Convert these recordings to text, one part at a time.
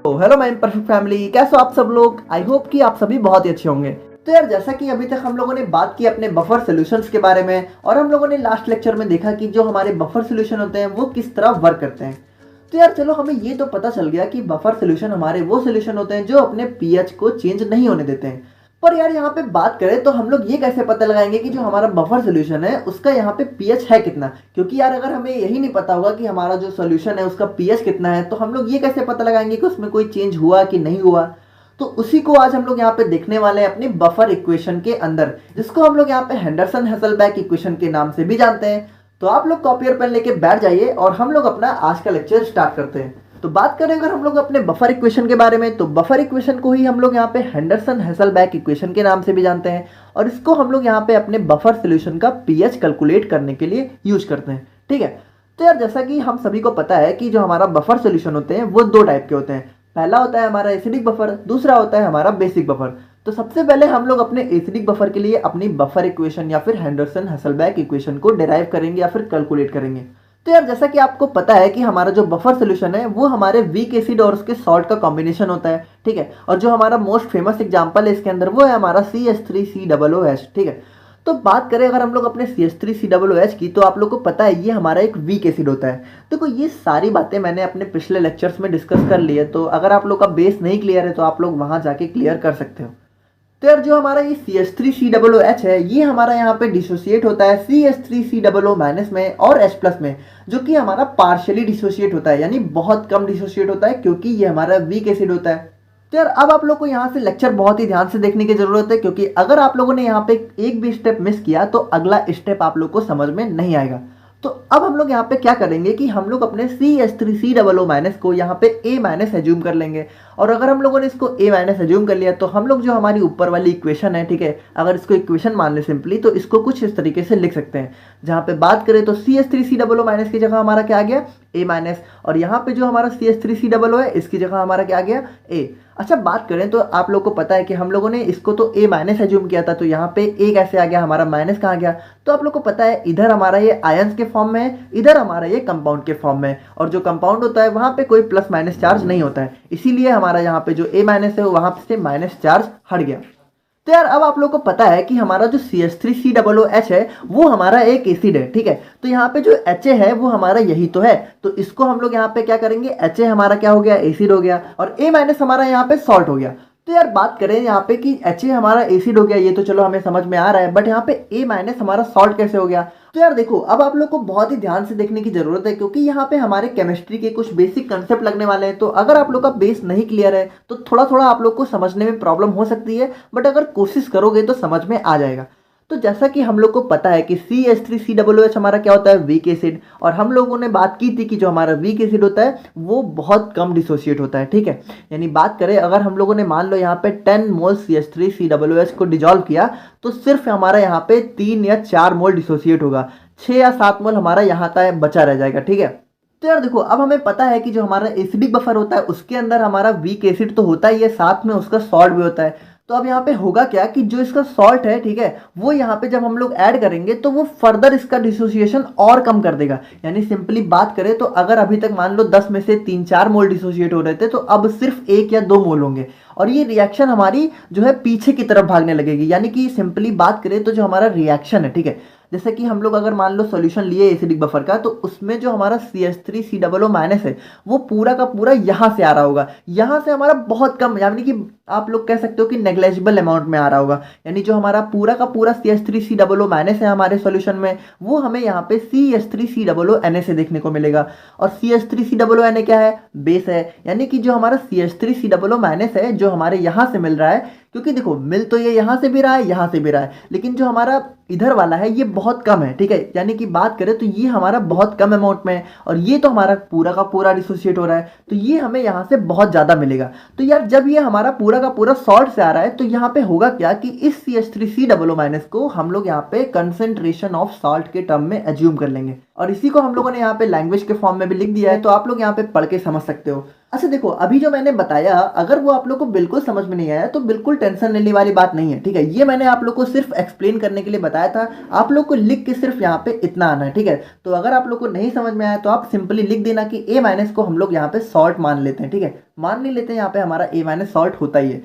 तो hello my perfect family, कैसे हो आप सब लोग। आई होप कि आप सभी बहुत ही अच्छे होंगे। तो यार जैसा कि अभी तक हम लोगों ने बात की अपने बफर सॉल्यूशंस के बारे में, और हम लोगों ने लास्ट लेक्चर में देखा कि जो हमारे बफर सॉल्यूशन होते हैं वो किस तरह वर्क करते हैं। तो यार चलो, हमें ये तो पता चल गया कि बफर सॉल्यूशन हमारे वो सॉल्यूशन होते हैं जो अपने पीएच को चेंज नहीं होने देते हैं। पर यार यहाँ पे बात करें तो हम लोग ये कैसे पता लगाएंगे कि जो हमारा बफर सॉल्यूशन है उसका यहाँ पे पीएच है कितना। क्योंकि यार अगर हमें यही नहीं पता होगा कि हमारा जो सॉल्यूशन है उसका पीएच कितना है, तो हम लोग ये कैसे पता लगाएंगे कि उसमें कोई चेंज हुआ कि नहीं हुआ। तो उसी को आज हम लोग यहाँ पे देखने वाले हैं अपनी बफर इक्वेशन के अंदर, जिसको हम लोग यहाँ पे हेंडरसन हेसलबैक इक्वेशन के नाम से भी जानते हैं। तो आप लोग कॉपी और पेन लेके बैठ जाइए और हम लोग अपना आज का लेक्चर स्टार्ट करते हैं। तो बात करें अगर हम लोग अपने बफर इक्वेशन के बारे में, तो बफर इक्वेशन को ही हम लोग यहाँ पे हेंडरसन हेसलबैक इक्वेशन के नाम से भी जानते हैं, और इसको हम लोग यहाँ पे अपने बफर सॉल्यूशन का पीएच कैलकुलेट करने के लिए यूज करते हैं। ठीक है। तो यार जैसा कि हम सभी को पता है कि जो हमारा बफर सॉल्यूशन होते हैं वो दो टाइप के होते हैं। पहला होता है हमारा एसिडिक बफर, दूसरा होता है हमारा बेसिक बफर। तो सबसे पहले हम लोग अपने एसिडिक बफर के लिए अपनी बफर इक्वेशन या फिर हेंडरसन हेसलबैक इक्वेशन को डिराइव करेंगे या फिर कैलकुलेट करेंगे। तो यार जैसा कि आपको पता है कि हमारा जो बफर सॉल्यूशन है वो हमारे वीक एसिड और उसके सॉल्ट का कॉम्बिनेशन होता है। ठीक है। और जो हमारा मोस्ट फेमस एग्जांपल है इसके अंदर वो है हमारा CH3COOH। ठीक है। तो बात करें अगर हम लोग अपने CH3COOH की, तो आप लोग को पता है ये हमारा एक वीक एसिड होता है। देखो ये सारी बातें मैंने अपने पिछले लेक्चर्स में डिस्कस कर ली है, तो अगर आप लोग का बेस नहीं क्लियर है तो आप लोग वहां जाके क्लियर कर सकते हो। तो यार जो हमारा ये CH3COOH है ये हमारा यहाँ पे डिसोसिएट होता है CH3COO माइनस में और H प्लस में, जो कि हमारा पार्शियली डिसोसिएट होता है, यानी बहुत कम डिसोसिएट होता है क्योंकि ये हमारा वीक एसिड होता है। तो यार अब आप लोग को यहाँ से लेक्चर बहुत ही ध्यान से देखने की जरूरत है, क्योंकि अगर आप लोगों ने यहाँ पे एक भी स्टेप मिस किया तो अगला स्टेप आप लोग को समझ में नहीं आएगा। तो अब हम लोग यहाँ पे क्या करेंगे कि हम लोग अपने CH3COO माइनस को यहाँ पे A माइनस एज्यूम कर लेंगे। और अगर हम लोगों ने इसको A माइनस एज्यूम कर लिया तो हम लोग जो हमारी ऊपर वाली इक्वेशन है, ठीक है, अगर इसको इक्वेशन मान ले सिंपली, तो इसको कुछ इस तरीके से लिख सकते हैं। जहाँ पे बात करें तो CH3COO माइनस की जगह हमारा क्या आ गया A माइनस, और यहाँ पे जो हमारा CH3COO है इसकी जगह हमारा क्या आ गया A। अच्छा बात करें तो आप लोग को पता है कि हम लोगों ने इसको तो A माइनस एज्यूम किया था, तो यहाँ पे A कैसे आ गया, हमारा माइनस कहाँ गया। तो आप लोग को पता है इधर हमारा ये आयंस के फॉर्म में है, इधर हमारा ये कंपाउंड के फॉर्म में है, और जो कंपाउंड होता है वहां पे कोई प्लस माइनस चार्ज नहीं होता है, इसीलिए हमारा यहाँ पे जो A माइनस है वहां से माइनस चार्ज हट गया। तो यार अब आप लोग को पता है कि हमारा जो CH3COOH है वो हमारा एक एसिड है। ठीक है। तो यहाँ पे जो Ha है वो हमारा यही तो है, तो इसको हम लोग यहाँ पे क्या करेंगे, Ha हमारा क्या हो गया, एसिड हो गया, और A माइनस हमारा यहाँ पे सॉल्ट हो गया। तो यार बात करें यहाँ पे कि Ha हमारा एसिड हो गया, ये तो चलो हमें समझ में आ रहा है, बट यहाँ पे A माइनस हमारा सॉल्ट कैसे हो गया। तो यार देखो अब आप लोग को बहुत ही ध्यान से देखने की जरूरत है, क्योंकि यहाँ पे हमारे केमिस्ट्री के कुछ बेसिक कंसेप्ट लगने वाले हैं। तो अगर आप लोग का बेस नहीं क्लियर है तो थोड़ा थोड़ा आप लोग को समझने में प्रॉब्लम हो सकती है, बट अगर कोशिश करोगे तो समझ में आ जाएगा। तो जैसा कि हम लोग को पता है कि CH3COOH हमारा क्या होता है, वीक एसिड, और हम लोगों ने बात की थी कि जो हमारा वीक एसिड होता है वो बहुत कम डिसोसिएट होता है। ठीक है। यानी बात करें अगर हम लोगों ने मान लो यहाँ पे 10 मोल CH3COOH को डिजोल्व किया तो सिर्फ हमारा यहाँ पे 3 या 4 मोल डिसोसिएट होगा, 6 या 7 मोल हमारा यहाँ तक बचा रह जाएगा। ठीक है। तो यार देखो अब हमें पता है कि जो हमारा एसिडिक बफर होता है उसके अंदर हमारा वीक एसिड तो होता ही है, साथ में उसका सॉल्ट भी होता है। तो अब यहाँ पे होगा क्या कि जो इसका सॉल्ट है, ठीक है, वो यहाँ पे जब हम लोग ऐड करेंगे तो वो फर्दर इसका डिसोसिएशन और कम कर देगा। यानी सिंपली बात करें तो अगर अभी तक मान लो 10 में से 3-4 मोल डिसोसिएट हो रहे थे, तो अब सिर्फ 1 या 2 मोल होंगे, और ये रिएक्शन हमारी जो है पीछे की तरफ भागने लगेगी। यानी कि सिंपली बात करें तो जो हमारा रिएक्शन है, ठीक है, जैसे कि हम लोग अगर मान लो सॉल्यूशन लिए एसिडिक बफर का, तो उसमें जो हमारा CH3COO माइनस है वो पूरा का पूरा यहाँ से आ रहा होगा, यहाँ से हमारा बहुत कम, यानी कि आप लोग कह सकते हो कि नेग्लेजिबल अमाउंट में आ रहा होगा। यानी जो हमारा पूरा का पूरा CH3COO माइनस है हमारे सॉल्यूशन में, वो हमें यहाँ पे CH3COO से देखने को मिलेगा। और CH3COO क्या है, बेस है। यानी कि जो हमारा CH3COO माइनस है जो हमारे यहाँ से मिल रहा है, क्योंकि देखो मिल तो ये यहाँ से भी रहा है, यहाँ से भी रहा है, लेकिन जो हमारा इधर वाला है ये बहुत कम है। ठीक है। यानी कि बात करें तो ये हमारा बहुत कम अमाउंट में है, और ये तो हमारा पूरा का पूरा डिसोसिएट हो रहा है, तो ये हमें यहाँ से बहुत ज्यादा मिलेगा। तो यार जब ये हमारा पूरा का पूरा सॉल्ट से आ रहा है तो यहाँ पे होगा क्या कि इस CH3COO माइनस को हम लोग यहाँ पे कंसेंट्रेशन ऑफ सॉल्ट के टर्म में एज्यूम कर लेंगे। और इसी को हम लोगों ने यहाँ पे लैंग्वेज के फॉर्म में भी लिख दिया है, तो आप लोग यहाँ पे पढ़ के समझ सकते हो। अच्छा देखो, अभी जो मैंने बताया अगर वो आप लोग को बिल्कुल समझ में नहीं आया तो बिल्कुल टेंशन लेने वाली बात नहीं है, ठीक है। ये मैंने आप लोग को सिर्फ एक्सप्लेन करने के लिए बताया था, आप लोग को लिख के सिर्फ यहाँ पे इतना आना है, ठीक है। तो अगर आप लोग को नहीं समझ में आया तो आप सिंपली लिख देना कि ए माइनस को हम लोग यहाँ पे सॉल्ट मान लेते हैं, ठीक है। मान नहीं लेते हैं, यहाँ पे हमारा ए माइनस सॉल्ट होता ही है।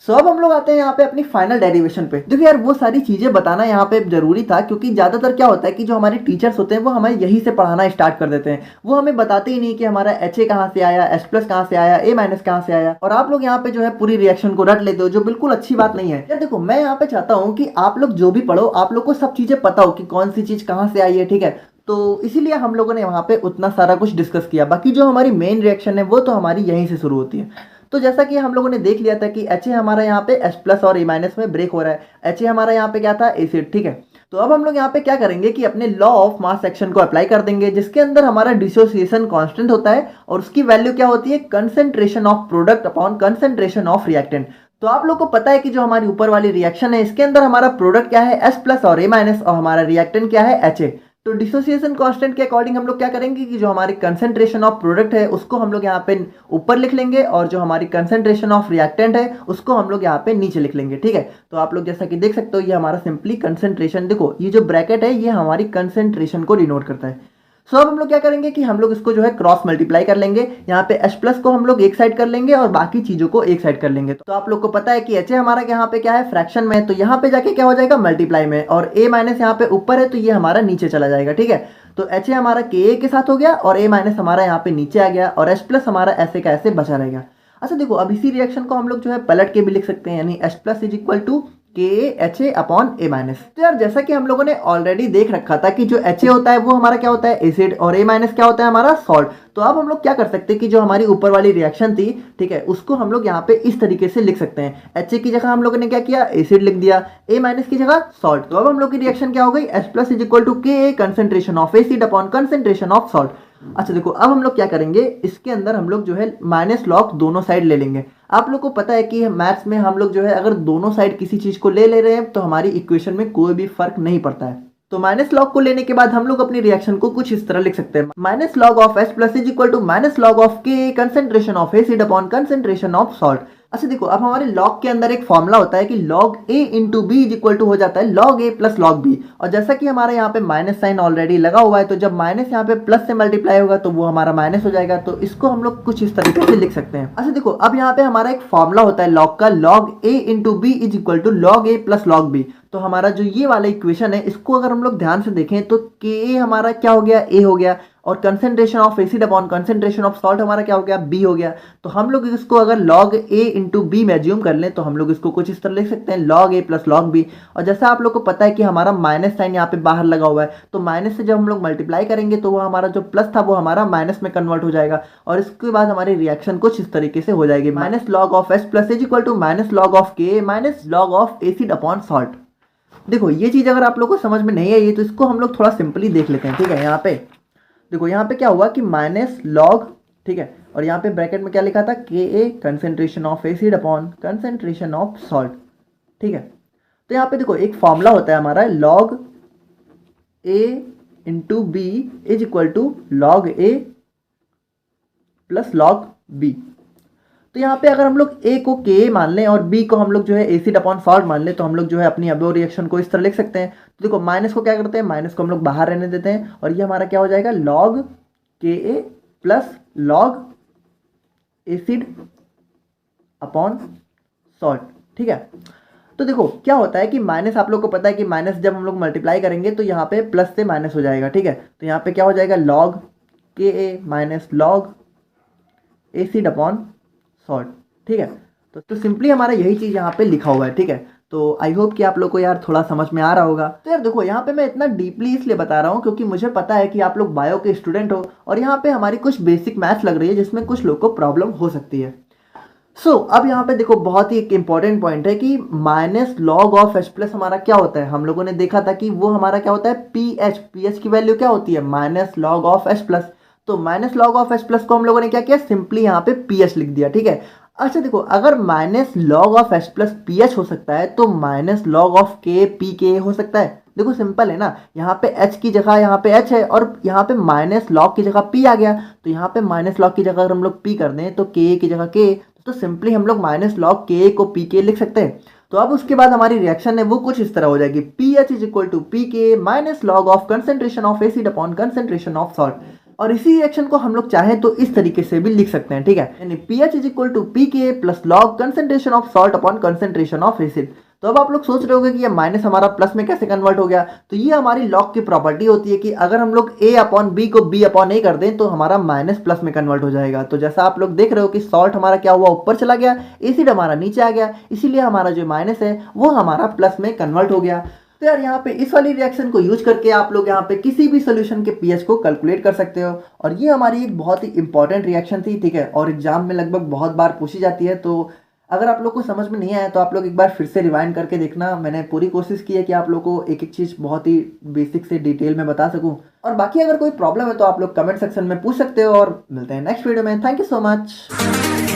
सो अब हम लोग आते हैं यहाँ पे अपनी फाइनल डेरिवेशन पे। देखो यार, वो सारी चीजें बताना यहाँ पे जरूरी था, क्योंकि ज्यादातर क्या होता है कि जो हमारे टीचर्स होते हैं वो हमें यही से पढ़ाना स्टार्ट कर देते हैं। वो हमें बताते ही नहीं कि हमारा एच ए कहाँ से आया, एच प्लस कहाँ से आया, ए माइनस कहाँ से आया, और आप लोग यहाँ पे जो है पूरी रिएक्शन को रट लेते हो, जो बिल्कुल अच्छी बात नहीं है। यार देखो, मैं यहाँ पे चाहता हूँ कि आप लोग जो भी पढ़ो आप लोग को सब चीजें पता हो कि कौन सी चीज कहाँ से आई है, ठीक है। तो इसीलिए हम लोगों ने वहाँ पे उतना सारा कुछ डिस्कस किया। बाकी जो हमारी मेन रिएक्शन है वो तो हमारी यहीं से शुरू होती है। तो जैसा कि हम लोगों ने देख लिया था कि एच ए हमारा यहाँ पे एच प्लस और ए माइनस में ब्रेक हो रहा है। एच ए हमारा यहाँ पे क्या था, एसिड, ठीक है। तो अब हम लोग यहाँ पे क्या करेंगे कि अपने लॉ ऑफ मास सेक्शन को अप्लाई कर देंगे, जिसके अंदर हमारा डिसोसिएशन कांस्टेंट होता है और उसकी वैल्यू क्या होती है, concentration of product upon concentration of reactant. तो आप लोग को पता है कि जो हमारी ऊपर वाली रिएक्शन है इसके अंदर हमारा प्रोडक्ट क्या है, एस प्लस और ए माइनस, और हमारा रिएक्टेंट क्या है, एच ए। तो डिसोसिएशन कांस्टेंट के अकॉर्डिंग हम लोग क्या करेंगे कि जो हमारी कंसंट्रेशन ऑफ प्रोडक्ट है उसको हम लोग यहाँ पे ऊपर लिख लेंगे, और जो हमारी कंसंट्रेशन ऑफ रिएक्टेंट है उसको हम लोग यहाँ पे नीचे लिख लेंगे, ठीक है। तो आप लोग जैसा कि देख सकते हो ये हमारा सिंपली कंसंट्रेशन, देखो ये जो ब्रैकेट है ये हमारी कंसंट्रेशन को डिनोट करता है। सो अब हम लोग क्या करेंगे कि हम लोग इसको जो है क्रॉस मल्टीप्लाई कर लेंगे। यहाँ पे H प्लस को हम लोग एक साइड कर लेंगे और बाकी चीजों को एक साइड कर लेंगे। तो आप लोग को पता है कि H हमारा यहाँ पे क्या है, फ्रैक्शन में है, तो यहाँ पे जाके क्या हो जाएगा, मल्टीप्लाई में, और A माइनस यहाँ पे ऊपर है तो ये हमारा नीचे चला जाएगा, ठीक है। तो H हमारा Ka के साथ हो गया और A माइनस हमारा यहाँ पे नीचे आ गया, और H प्लस हमारा ऐसे का ऐसे बचा रहेगा। अच्छा देखो, अब इसी रिएक्शन को हम लोग जो है पलट के भी लिख सकते हैं, यानी H plus is equal to KHA upon A minus. तो यार जैसा कि हम लोगों ने ऑलरेडी देख रखा था कि जो HA होता है वो हमारा क्या होता है, एसिड, और A माइनस क्या होता है, हमारा सॉल्ट। तो अब हम लोग क्या कर सकते हैं कि जो हमारी ऊपर वाली रिएक्शन थी, ठीक है, उसको हम लोग यहाँ पे इस तरीके से लिख सकते हैं। HA की जगह हम लोगों ने क्या किया, एसिड लिख दिया, A माइनस की जगह सॉल्ट। तो अब हम लोग की रिएक्शन क्या हो गई, H plus is equal to KA concentration of acid upon concentration of salt. अच्छा देखो, अब हम लोग क्या करेंगे, इसके अंदर हम लोग जो है माइनस लॉग दोनों साइड ले लेंगे। आप लोग को पता है कि मैथ्स में हम लोग जो है अगर दोनों साइड किसी चीज को ले रहे हैं तो हमारी इक्वेशन में कोई भी फर्क नहीं पड़ता है। तो माइनस लॉग को लेने के बाद हम लोग अपनी रिएक्शन को कुछ इस तरह लिख सकते हैं, minus log of H plus is equal to minus log of K concentration of acid upon concentration of salt. अच्छा देखो, अब हमारे लॉग के अंदर एक फॉर्मूला होता है कि log a into b is equal to हो जाता है log a plus log b, और जैसा कि हमारे यहाँ पे माइनस साइन ऑलरेडी लगा हुआ है तो जब माइनस यहाँ पे प्लस से मल्टीप्लाई होगा तो वो हमारा माइनस हो जाएगा। तो इसको हम लोग कुछ इस तरीके से लिख सकते हैं। अच्छा देखो, अब यहाँ पे हमारा एक फॉर्मूला होता है log का, log a into b is equal to log a plus log b। तो हमारा जो ये वाला इक्वेशन है इसको अगर हम लोग ध्यान से देखें तो Ka हमारा क्या हो गया, a हो गया, और concentration of acid upon concentration of salt हमारा क्या हो गया, बी हो गया। तो हम लोग इसको अगर log a इंटू बी में एज्यूम कर लें तो हम लोग इसको कुछ इस तरह लिख सकते हैं, log a plus log b। और जैसा आप लोग को पता है कि हमारा माइनस साइन यहाँ पे बाहर लगा हुआ है, तो माइनस से जब हम लोग मल्टीप्लाई करेंगे तो वो हमारा जो प्लस था वो हमारा माइनस में कन्वर्ट हो जाएगा, और इसके बाद हमारी रिएक्शन कुछ इस तरीके से हो जाएगी, minus log of H plus is equal to minus log of Ka minus log of acid upon salt. देखो ये चीज अगर आप लोग को समझ में नहीं आई तो इसको हम लोग थोड़ा सिंपली देख लेते हैं, ठीक है। यहाँ पे देखो, यहाँ पे क्या हुआ कि माइनस लॉग, ठीक है, और यहाँ पे ब्रैकेट में क्या लिखा था, Ka concentration of acid upon concentration of salt, ठीक है। तो यहाँ पे देखो एक फॉर्मूला होता है हमारा log a into b is equal to log a plus log b। तो यहाँ पे अगर हम लोग a को Ka मान लें और b को हम लोग जो है एसिड अपॉन सॉल्ट मान लें तो हम लोग जो है अपनी अबो रिएक्शन को इस तरह लिख सकते हैं। तो देखो, माइनस को क्या करते हैं, माइनस को हम लोग बाहर रहने देते हैं, और ये हमारा क्या हो जाएगा, log Ka plus log acid upon salt, ठीक है। तो देखो क्या होता है कि माइनस, आप लोग को पता है कि माइनस जब हम लोग मल्टीप्लाई करेंगे तो यहाँ पे प्लस से माइनस हो जाएगा, ठीक है। तो यहाँ पे क्या हो जाएगा, log Ka minus log acid upon salt, ठीक है। तो सिंपली हमारा यही चीज़ यहाँ पे लिखा हुआ है, ठीक है। तो आई होप कि आप लोग को यार थोड़ा समझ में आ रहा होगा। तो यार देखो, यहाँ पे मैं इतना डीपली इसलिए बता रहा हूँ क्योंकि मुझे पता है कि आप लोग बायो के स्टूडेंट हो और यहाँ पे हमारी कुछ बेसिक मैथ्स लग रही है जिसमें कुछ लोग को प्रॉब्लम हो सकती है। अब यहाँ पे देखो बहुत ही एक इंपॉर्टेंट पॉइंट है कि minus log of H plus हमारा क्या होता है, हम लोगों ने देखा था कि वो हमारा क्या होता है, पीएच की वैल्यू क्या होती है, minus log of H plus. तो minus log of H plus को हम लोगों ने क्या किया, सिंपली यहाँ पे पीएच लिख दिया, ठीक है। अच्छा देखो, अगर minus log of H plus pH हो सकता है तो minus log of K P के हो सकता है, देखो सिंपल है ना, यहाँ पे h की जगह यहाँ पे h है और यहाँ पे माइनस लॉग की जगह p आ गया। तो यहाँ पे माइनस लॉग की जगह अगर हम लोग p कर दें तो k की जगह k, तो सिंपली हम लोग माइनस लॉग k को p k लिख सकते हैं। तो अब उसके बाद हमारी रिएक्शन है वो कुछ इस तरह हो जाएगी, p H is equal to p K minus log of concentration of acid upon concentration of salt. और इसी रिएक्शन को हम लोग चाहें तो इस तरीके से भी लिख सकते हैं, ठीक है, यानी p H is equal to p K plus log concentration of salt upon concentration of acid. तो अब आप लोग सोच रहे होंगे कि ये माइनस हमारा प्लस में कैसे कन्वर्ट हो गया। तो ये हमारी लॉग की प्रॉपर्टी होती है कि अगर हम लोग a अपॉन बी को b अपॉन a कर दें तो हमारा माइनस प्लस में कन्वर्ट हो जाएगा। तो जैसा आप लोग देख रहे हो कि सॉल्ट हमारा क्या हुआ, ऊपर चला गया, एसिड हमारा नीचे आ गया, इसीलिए हमारा जो माइनस है वो हमारा प्लस में कन्वर्ट हो गया। तो यार यहाँ पे इस वाली रिएक्शन को यूज करके आप लोग यहाँ पे किसी भी सोल्यूशन के पीएच को कैलकुलेट कर सकते हो। और ये हमारी एक बहुत ही इंपॉर्टेंट रिएक्शन थी, ठीक है, और एग्जाम में लगभग बहुत बार पूछी जाती है। तो अगर आप लोग को समझ में नहीं आया तो आप लोग एक बार फिर से रिवाइंड करके देखना। मैंने पूरी कोशिश की है कि आप लोग को एक एक चीज़ बहुत ही बेसिक से डिटेल में बता सकूं। और बाकी अगर कोई प्रॉब्लम है तो आप लोग कमेंट सेक्शन में पूछ सकते हो और मिलते हैं नेक्स्ट वीडियो में। Thank you so much.